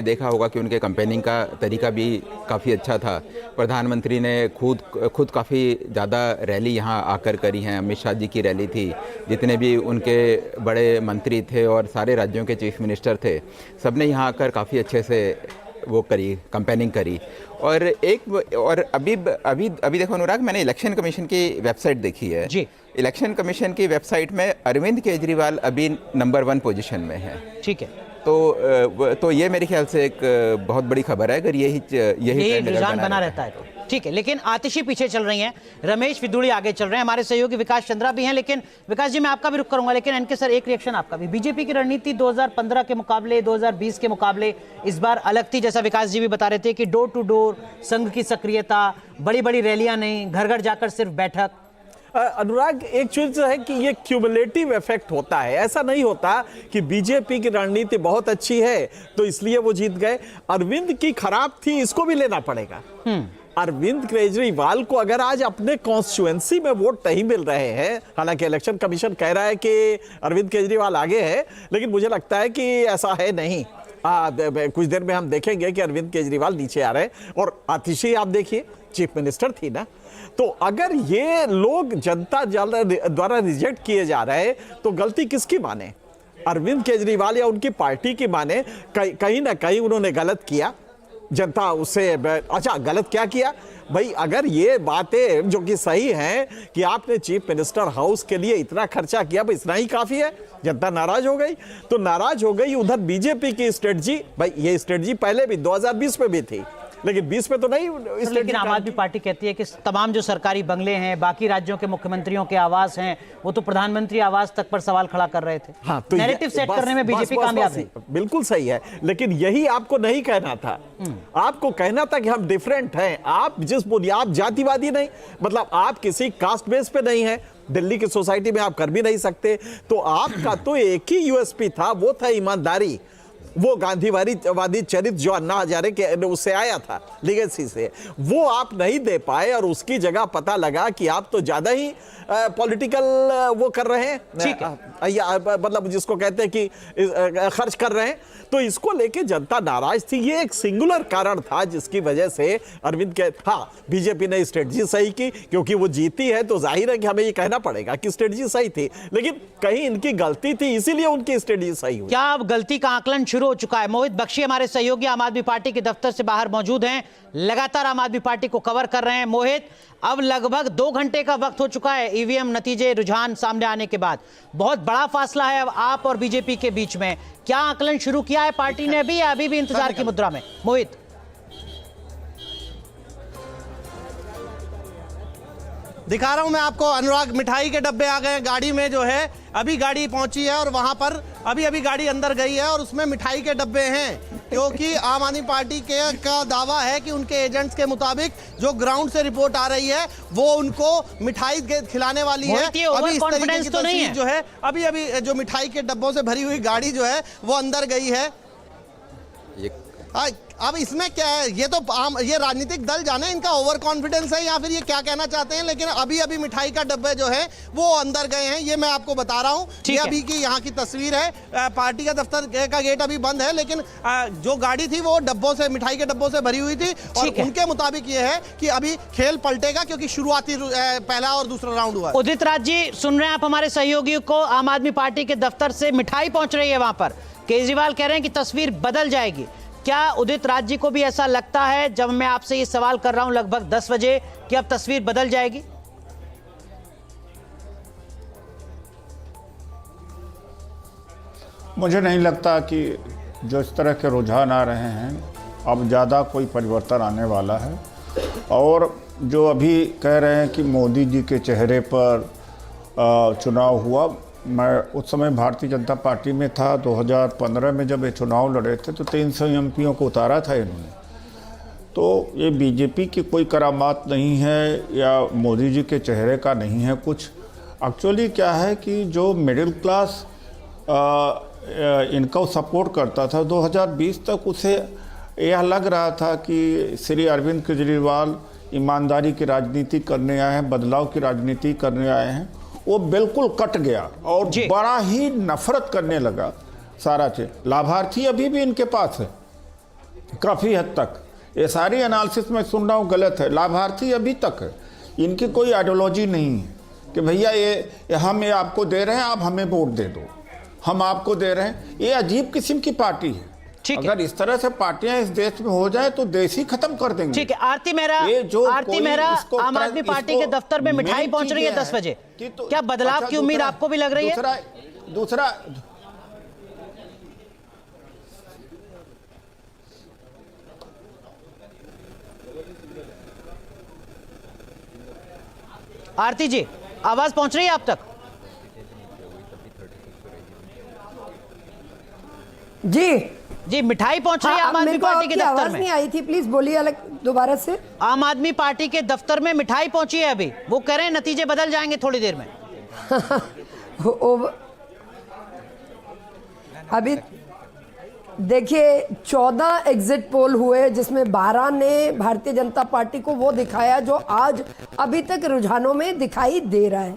देखा होगा कि उनके कैंपेनिंग का तरीका भी काफ़ी अच्छा था। प्रधानमंत्री ने खुद काफ़ी ज़्यादा रैली यहाँ आकर करी हैं। अमित शाह जी की रैली थी, जितने भी उनके बड़े मंत्री थे और सारे राज्यों के चीफ मिनिस्टर थे, सब ने यहाँ आकर काफ़ी अच्छे से वो करी, कैंपेनिंग करी। और अभी देखो अनुराग, मैंने इलेक्शन कमीशन की वेबसाइट देखी है जी। इलेक्शन कमीशन की वेबसाइट में अरविंद केजरीवाल अभी नंबर 1 पोजीशन में है। ठीक है, तो ये मेरे ख्याल से एक बहुत बड़ी खबर है अगर यही रुझान बना रहता है तो ठीक है। लेकिन आतिशी पीछे चल रही हैं, रमेश विदुड़ी आगे चल रहे हैं, हमारे सहयोगी विकास चंद्रा भी हैं। लेकिन विकास जी, मैं आपका भी रुख करूंगा, लेकिन एनके सर एक रिएक्शन आपका भी। बीजेपी की रणनीति 2015 के मुकाबले 2020 के मुकाबले इस बार अलग थी, जैसा विकास जी भी बता रहे थे कि डोर टू डोर संघ की सक्रियता, बड़ी बड़ी रैलियां नहीं, घर घर जाकर सिर्फ बैठक। अनुराग, एक चीज है कि ये क्यूमुलेटिव इफेक्ट होता है। ऐसा नहीं होता कि बीजेपी की रणनीति बहुत अच्छी है तो इसलिए वो जीत गए। अरविंद की खराब थी, इसको भी लेना पड़ेगा। अरविंद केजरीवाल को अगर आज अपने कॉन्स्टिट्यूएंसी में वोट नहीं मिल रहे हैं, हालांकि इलेक्शन कमीशन कह रहा है कि अरविंद केजरीवाल आगे है, लेकिन मुझे लगता है कि ऐसा है नहीं। कुछ देर में हम देखेंगे कि अरविंद केजरीवाल नीचे आ रहे हैं। और आतिशी आप देखिए, चीफ मिनिस्टर थी ना, तो अगर ये लोग जनता द्वारा रिजेक्ट किए जा रहे हैं तो गलती किसकी माने? अरविंद केजरीवाल या उनकी पार्टी की माने? कहीं ना कहीं उन्होंने गलत किया, जनता उससे अच्छा गलत क्या किया भाई? अगर ये बातें जो कि सही हैं कि आपने चीफ मिनिस्टर हाउस के लिए इतना खर्चा किया, भाई इतना ही काफी है, जनता नाराज हो गई तो नाराज हो गई। उधर बीजेपी की स्ट्रेटजी, भाई ये स्ट्रेटजी पहले भी 2020 में भी थी, लेकिन 20 में तो नहीं। लेकिन आम आदमी पार्टी कहती है कि तमाम जो सरकारी बंगले हैं, बाकी राज्यों के मुख्यमंत्रियों के आवास हैं, वो तो प्रधानमंत्री आवास तक पर सवाल खड़ा कर रहे थे। हाँ, तो नैरेटिव सेट करने में बीजेपी कामयाब है। बिल्कुल सही है, लेकिन यही आपको नहीं कहना था। आपको कहना था कि हम डिफरेंट हैं। आप जिस बुनियाद, आप जातिवादी नहीं, मतलब आप किसी कास्ट बेस पे नहीं है, दिल्ली की सोसाइटी में आप कर भी नहीं सकते। तो आपका तो एक ही यूएसपी था, वो था ईमानदारी। वो गांधीवादी चरित्र जो अन्ना हजारे के उससे आया था, लीगेसी से, वो आप नहीं दे पाए और उसकी जगह पता लगा कि आप तो ज्यादा ही पॉलिटिकल वो कर रहे हैं, ठीक है, मतलब जिसको कहते हैं कि खर्च कर रहे हैं। तो इसको लेके जनता नाराज थी। ये एक सिंगुलर कारण था जिसकी वजह से अरविंद के, हाँ, बीजेपी ने स्ट्रेटजी सही की, क्योंकि वो जीती है तो जाहिर है कि हमें ये कहना पड़ेगा कि स्ट्रेटजी सही थी, लेकिन कहीं इनकी गलती थी, इसीलिए उनकी स्ट्रेटजी सही हुई। क्या अब गलती का आकलन शुरू हो चुका है? मोहित बख्शी हमारे सहयोगी आम आदमी पार्टी के दफ्तर से बाहर मौजूद हैं, लगातार आम आदमी पार्टी को कवर कर रहे हैं। मोहित, अब लगभग 2 घंटे का वक्त हो चुका है ईवीएम नतीजे रुझान सामने आने के बाद। बहुत बड़ा फासला है अब आप और बीजेपी के बीच में। क्या आकलन शुरू किया है पार्टी ने अभी, या अभी भी इंतजार की मुद्रा में? मोहित, दिखा रहा हूं मैं आपको अनुराग, मिठाई के डब्बे आ गए गाड़ी में, जो है अभी गाड़ी पहुंची है और वहां पर अभी गाड़ी अंदर गई है और उसमें मिठाई के डब्बे हैं, क्योंकि आम आदमी पार्टी का दावा है कि उनके एजेंट्स के मुताबिक जो ग्राउंड से रिपोर्ट आ रही है वो उनको मिठाई खिलाने वाली है। अभी इस तरीके की तस्वीर जो है, अभी जो मिठाई के डब्बों से भरी हुई गाड़ी जो है वो अंदर गई है। अब इसमें क्या है, ये तो ये राजनीतिक दल जाने इनका ओवर कॉन्फिडेंस है या फिर ये क्या कहना चाहते हैं, लेकिन अभी मिठाई का डब्बे जो है वो अंदर गए हैं, ये मैं आपको बता रहा हूँ। ये अभी की यहाँ की तस्वीर है। पार्टी का दफ्तर का गेट अभी बंद है, लेकिन जो गाड़ी थी वो डब्बों से, मिठाई के डब्बों से भरी हुई थी और उनके मुताबिक ये है कि अभी खेल पलटेगा, क्योंकि शुरुआती पहला और दूसरा राउंड हुआ। उदित राज जी, सुन रहे हैं आप हमारे सहयोगियों को? आम आदमी पार्टी के दफ्तर से मिठाई पहुंच रही है वहां पर, केजरीवाल कह रहे हैं कि तस्वीर बदल जाएगी। क्या उदित राज जी को भी ऐसा लगता है, जब मैं आपसे ये सवाल कर रहा हूं लगभग 10 बजे, कि अब तस्वीर बदल जाएगी? मुझे नहीं लगता कि जो इस तरह के रुझान आ रहे हैं अब ज़्यादा कोई परिवर्तन आने वाला है। और जो अभी कह रहे हैं कि मोदी जी के चेहरे पर चुनाव हुआ, मैं उस समय भारतीय जनता पार्टी में था। 2015 में जब ये चुनाव लड़े थे तो 300 एमपीओं को उतारा था इन्होंने। तो ये बीजेपी की कोई करामात नहीं है या मोदी जी के चेहरे का नहीं है कुछ। एक्चुअली क्या है कि जो मिडिल क्लास इनको सपोर्ट करता था 2020 तक, उसे यह लग रहा था कि श्री अरविंद केजरीवाल ईमानदारी की राजनीति करने आए हैं, बदलाव की राजनीति करने आए हैं, वो बिल्कुल कट गया और बड़ा ही नफरत करने लगा सारा चीज। लाभार्थी अभी भी इनके पास है, काफ़ी हद तक। ये सारी एनालिसिस मैं सुन रहा हूँ गलत है। लाभार्थी अभी तक है, इनकी कोई आइडियोलॉजी नहीं है कि भैया ये हम ये आपको दे रहे हैं, आप हमें वोट दे दो, हम आपको दे रहे हैं। ये अजीब किस्म की पार्टी है। अगर इस तरह से पार्टियां इस देश में हो जाए तो देश ही खत्म कर देंगे। ठीक है, आरती मेहरा आम आदमी पार्टी के दफ्तर में मिठाई पहुंच रही है 10 बजे, क्या बदलाव की उम्मीद आपको भी लग रही है? दूसरा आरती जी, आवाज पहुंच रही है आप तक? जी, मिठाई पहुंच रही है आम आदमी पार्टी के दफ्तर में। नहीं आई थी, प्लीज बोलिए अलग दोबारा से। आम आदमी पार्टी के दफ्तर में मिठाई पहुंची है अभी, वो कह रहे हैं नतीजे बदल जाएंगे थोड़ी देर में। अभी देखिए 14 एग्जिट पोल हुए जिसमें 12 ने भारतीय जनता पार्टी को वो दिखाया जो आज अभी तक रुझानों में दिखाई दे रहा है।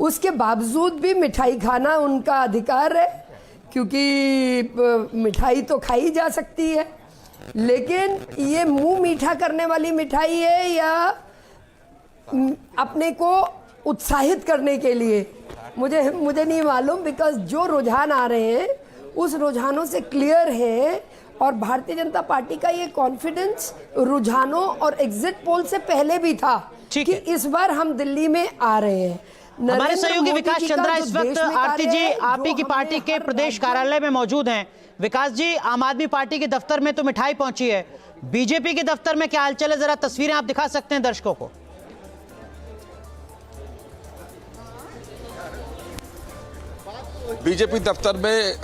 उसके बावजूद भी मिठाई खाना उनका अधिकार है, क्योंकि मिठाई तो खाई जा सकती है, लेकिन ये मुंह मीठा करने वाली मिठाई है या अपने को उत्साहित करने के लिए, मुझे नहीं मालूम। बिकॉज जो रुझान आ रहे हैं उस रुझानों से क्लियर है, और भारतीय जनता पार्टी का ये कॉन्फिडेंस रुझानों और एग्जिट पोल से पहले भी था कि इस बार हम दिल्ली में आ रहे हैं। हमारे सहयोगी विकास चंद्रा इस वक्त आरती जी आप ही की पार्टी के प्रदेश कार्यालय में मौजूद हैं। विकास जी, आम आदमी पार्टी के दफ्तर में तो मिठाई पहुंची है, बीजेपी के दफ्तर में क्या हालचाल है, जरा तस्वीरें आप दिखा सकते हैं दर्शकों को? बीजेपी दफ्तर में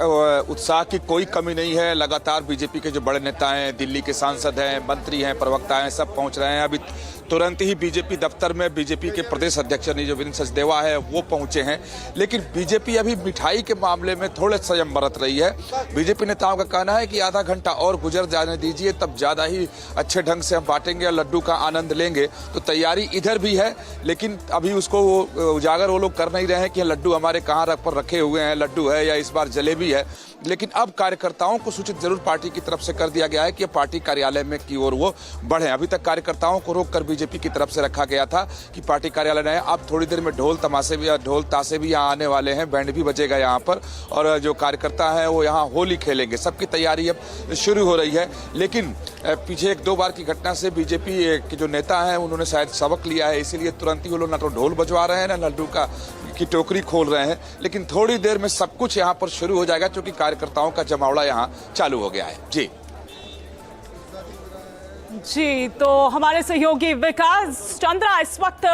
उत्साह की कोई कमी नहीं है। लगातार बीजेपी के जो बड़े नेता हैं, दिल्ली के सांसद हैं, मंत्री हैं, प्रवक्ता हैं, सब पहुंच रहे हैं। अभी तुरंत ही बीजेपी दफ्तर में बीजेपी के प्रदेश अध्यक्ष निजोविंद सचदेवा है वो पहुंचे हैं। लेकिन बीजेपी अभी मिठाई के मामले में थोड़े संयम बरत रही है। बीजेपी नेताओं का कहना है कि आधा घंटा और गुजर जाने दीजिए, तब ज्यादा ही अच्छे ढंग से हम बांटेंगे और लड्डू का आनंद लेंगे। तो तैयारी इधर भी है, लेकिन अभी उसको उजागर वो लोग कर नहीं रहे हैं कि लड्डू हमारे कहाँ पर रखे हुए हैं, लड्डू है या इस बार जलेबी है। लेकिन अब कार्यकर्ताओं को सूचित जरूर पार्टी की तरफ से कर दिया गया है कि पार्टी कार्यालय में की ओर वो बढ़े। अभी तक कार्यकर्ताओं को रोककर बीजेपी की तरफ से रखा गया था कि पार्टी कार्यालय में। अब थोड़ी देर में ढोल ताशे भी यहाँ आने वाले हैं, बैंड भी बजेगा यहाँ पर, और जो कार्यकर्ता हैं वो यहाँ होली खेलेंगे। सबकी तैयारी अब शुरू हो रही है। लेकिन पीछे 1-2 बार की घटना से बीजेपी के जो नेता हैं उन्होंने शायद सबक लिया है, इसीलिए तुरंत ही वो लोग ना तो ढोल बजवा रहे हैं ना लड्डू की टोकरी खोल रहे हैं। लेकिन थोड़ी देर में सब कुछ यहाँ पर शुरू हो जाएगा, क्योंकि कार्यकर्ताओं का जमावड़ा यहाँ चालू हो गया है। जी, तो हमारे सहयोगी विकास चंद्रा इस वक्त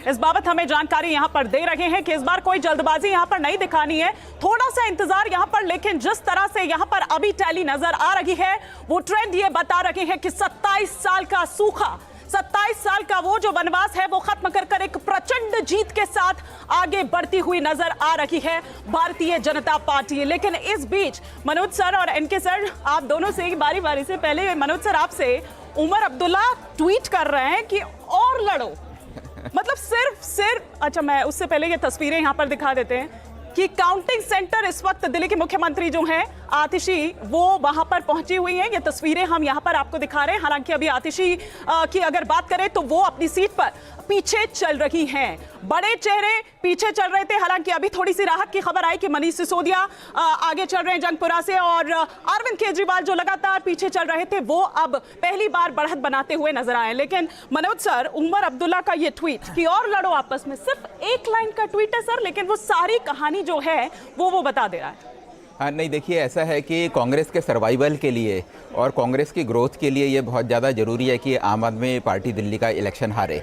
इस बाबत हमें जानकारी यहां पर दे रहे हैं कि इस बार कोई जल्दबाजी यहां पर नहीं दिखानी है, थोड़ा सा इंतजार यहां पर। लेकिन जिस तरह से यहां पर अभी टैली नजर आ रही है, वो ट्रेंड ये बता रहे हैं कि 27 साल का सूखा, 27 साल का वो जो वनवास है वो खत्म कर एक प्रचंड जीत के साथ आगे बढ़ती हुई नजर आ रही है भारतीय जनता पार्टी। लेकिन इस बीच मनोज सर और एनके सर, आप दोनों से बारी बारी से, पहले मनोज सर आपसे, उमर अब्दुल्ला ट्वीट कर रहे हैं कि और लड़ो, मतलब सिर्फ अच्छा, मैं उससे पहले ये तस्वीरें यहां पर दिखा देते हैं कि काउंटिंग सेंटर इस वक्त दिल्ली के मुख्यमंत्री जो हैं आतिशी, वो वहां पर पहुंची हुई हैं। ये तस्वीरें हम यहां पर आपको दिखा रहे हैं। हालांकि अभी आतिशी की अगर बात करें तो वो अपनी सीट पर पीछे चल रही हैं, बड़े चेहरे पीछे चल रहे थे। हालांकि अभी थोड़ी सी राहत की खबर आई कि मनीष सिसोदिया आगे चल रहे हैं जंगपुरा से, और अरविंद केजरीवाल जो लगातार पीछे चल रहे थे वो अब पहली बार बढ़त बनाते हुए नजर आए। लेकिन मनोज सर, उमर अब्दुल्ला का ये ट्वीट कि और लड़ो आपस में, सिर्फ एक लाइन का ट्वीट है सर, लेकिन वो सारी कहानी जो है वो बता दे रहा है। हाँ, नहीं, देखिए ऐसा है कि कांग्रेस के सर्वाइवल के लिए और कांग्रेस की ग्रोथ के लिए ये बहुत ज़्यादा ज़रूरी है कि आम आदमी पार्टी दिल्ली का इलेक्शन हारे,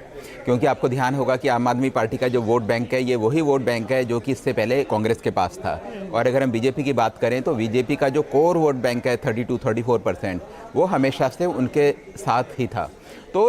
क्योंकि आपको ध्यान होगा कि आम आदमी पार्टी का जो वोट बैंक है ये वही वोट बैंक है जो कि इससे पहले कांग्रेस के पास था। और अगर हम बीजेपी की बात करें तो बीजेपी का जो कोर वोट बैंक है 32-34%, वो हमेशा से उनके साथ ही था। तो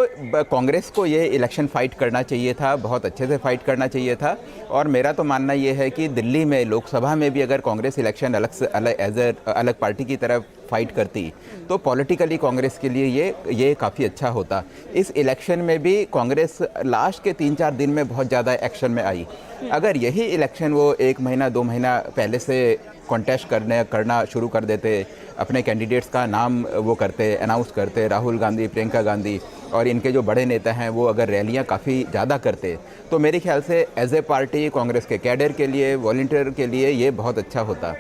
कांग्रेस को ये इलेक्शन फाइट करना चाहिए था, बहुत अच्छे से फाइट करना चाहिए था। और मेरा तो मानना ये है कि दिल्ली में लोकसभा में भी अगर कांग्रेस इलेक्शन अलग पार्टी की तरफ फाइट करती तो पॉलिटिकली कांग्रेस के लिए ये काफ़ी अच्छा होता। इस इलेक्शन में भी कांग्रेस लास्ट के 3-4 दिन में बहुत ज़्यादा एक्शन में आई। अगर यही इलेक्शन वो 1 महीना 2 महीना पहले से कॉन्टेस्ट करना शुरू कर देते, अपने कैंडिडेट्स का नाम वो करते, अनाउंस करते, राहुल गांधी, प्रियंका गांधी और इनके जो बड़े नेता हैं वो अगर रैलियां काफ़ी ज़्यादा करते तो मेरे ख्याल से एज ए पार्टी कांग्रेस के कैडर के लिए, वॉलंटियर के लिए ये बहुत अच्छा होता,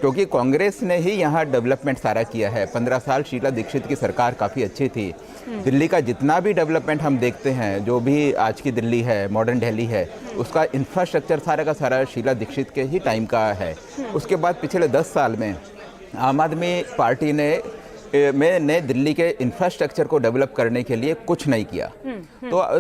क्योंकि कांग्रेस ने ही यहाँ डेवलपमेंट सारा किया है। 15 साल शीला दीक्षित की सरकार काफ़ी अच्छी थी। दिल्ली का जितना भी डेवलपमेंट हम देखते हैं, जो भी आज की दिल्ली है, मॉडर्न दिल्ली है, उसका इंफ्रास्ट्रक्चर सारा का सारा शीला दीक्षित के ही टाइम का है। उसके बाद पिछले 10 साल में आम आदमी पार्टी ने दिल्ली के इंफ्रास्ट्रक्चर को डेवलप करने के लिए कुछ नहीं किया।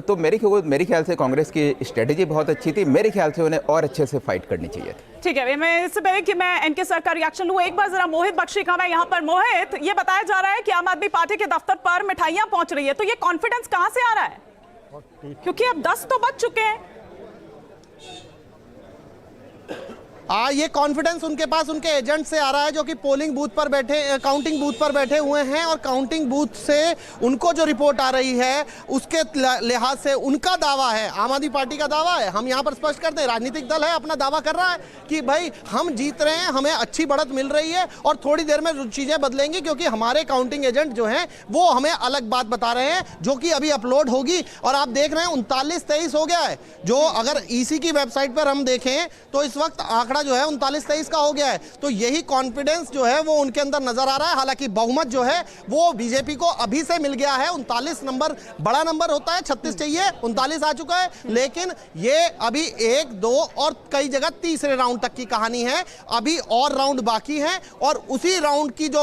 तो मेरे ख्याल से कांग्रेस की स्ट्रेटेजी बहुत अच्छी थी। मेरे ख्याल से उन्हें और अच्छे से फाइट करनी चाहिए थी। ठीक है, मैं इससे पहले कि मैं एनके सर का रिएक्शन लूं, एक बार जरा मोहित बख्शी का मैं यहाँ पर। मोहित, ये बताया जा रहा है कि आम आदमी पार्टी के दफ्तर पर मिठाइयां पहुंच रही है, तो ये कॉन्फिडेंस कहां से आ रहा है? क्योंकि अब 10 तो बज चुके हैं। ये कॉन्फिडेंस उनके पास उनके एजेंट से आ रहा है, जो कि पोलिंग बूथ पर बैठे, काउंटिंग बूथ पर बैठे हुए हैं, और काउंटिंग बूथ से उनको जो रिपोर्ट आ रही है उसके लिहाज से उनका दावा है, आम आदमी पार्टी का दावा है। हम यहाँ पर स्पष्ट करते हैं, राजनीतिक दल है, अपना दावा कर रहा है कि भाई हम जीत रहे हैं, हमें अच्छी बढ़त मिल रही है और थोड़ी देर में चीजें बदलेंगी, क्योंकि हमारे काउंटिंग एजेंट जो हैं वो हमें अलग बात बता रहे हैं, जो कि अभी अपलोड होगी। और आप देख रहे हैं 39-23 हो गया है, जो अगर ईसी की वेबसाइट पर हम देखें तो इस वक्त आंकड़ा जो है 39-23 का हो गया है। तो यही कॉन्फिडेंस जो है वो उनके अंदर नजर आ रहा है। हालांकि बहुमत जो है वो बीजेपी को अभी से मिल गया है। 39 नंबर बड़ा नंबर होता है, 36 चाहिए, 39 आ चुका है। लेकिन ये अभी 1, 2 और कई जगह तीसरे राउंड तक की कहानी है, अभी और राउंड बाकी है। और उसी राउंड की जो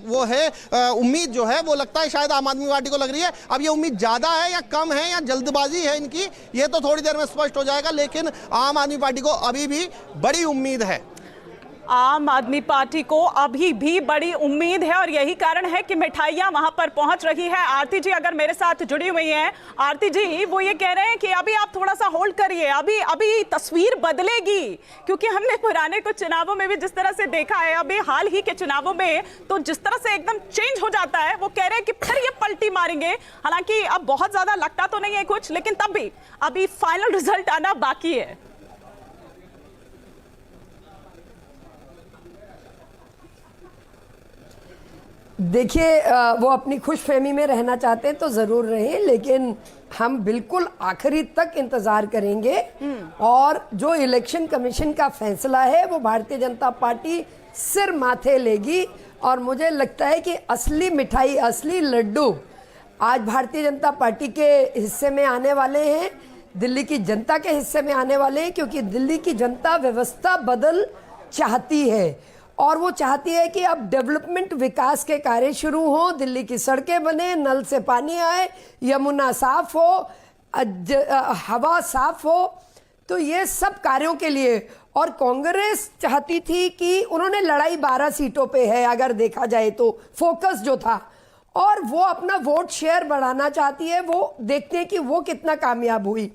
वो है उम्मीद जो है वो लगता है शायद आम आदमी पार्टी को लग रही है। अब ये उम्मीद ज्यादा है या कम है या जल्दबाजी है इनकी, ये तो थोड़ी देर में स्पष्ट हो जाएगा। लेकिन आम आदमी पार्टी को अभी भी बड़ी उम्मीद है। आम आदमी पार्टी को अभी भी बड़ी उम्मीद है और यही कारण है कि मिठाइयां वहां पर पहुंच रही है। आरती जी अगर मेरे साथ जुड़ी हुई हैं, आरती जी वो ये कह रहे हैं कि अभी आप थोड़ा सा होल्ड करिए, अभी तस्वीर बदलेगी, क्योंकि हमने पुराने कुछ चुनावों में भी जिस तरह से देखा है, अभी हाल ही के चुनावों में तो जिस तरह से एकदम चेंज हो जाता है, वो कह रहे हैं कि फिर ये पलटी मारेंगे। हालांकि अब बहुत ज्यादा लगता तो नहीं है कुछ, लेकिन तब भी अभी फाइनल रिजल्ट आना बाकी है। देखिए, वो अपनी खुशफहमी में रहना चाहते हैं तो ज़रूर रहें, लेकिन हम बिल्कुल आखिरी तक इंतज़ार करेंगे। और जो इलेक्शन कमीशन का फैसला है वो भारतीय जनता पार्टी सिर माथे लेगी। और मुझे लगता है कि असली मिठाई, असली लड्डू आज भारतीय जनता पार्टी के हिस्से में आने वाले हैं, दिल्ली की जनता के हिस्से में आने वाले हैं, क्योंकि दिल्ली की जनता व्यवस्था बदल चाहती है। और वो चाहती है कि अब डेवलपमेंट, विकास के कार्य शुरू हों, दिल्ली की सड़कें बने, नल से पानी आए, यमुना साफ हो, हवा साफ हो। तो ये सब कार्यों के लिए, और कांग्रेस चाहती थी कि उन्होंने लड़ाई 12 सीटों पे है अगर देखा जाए तो, फोकस जो था, और वो अपना वोट शेयर बढ़ाना चाहती है। वो देखते हैं कि वो कितना कामयाब हुई।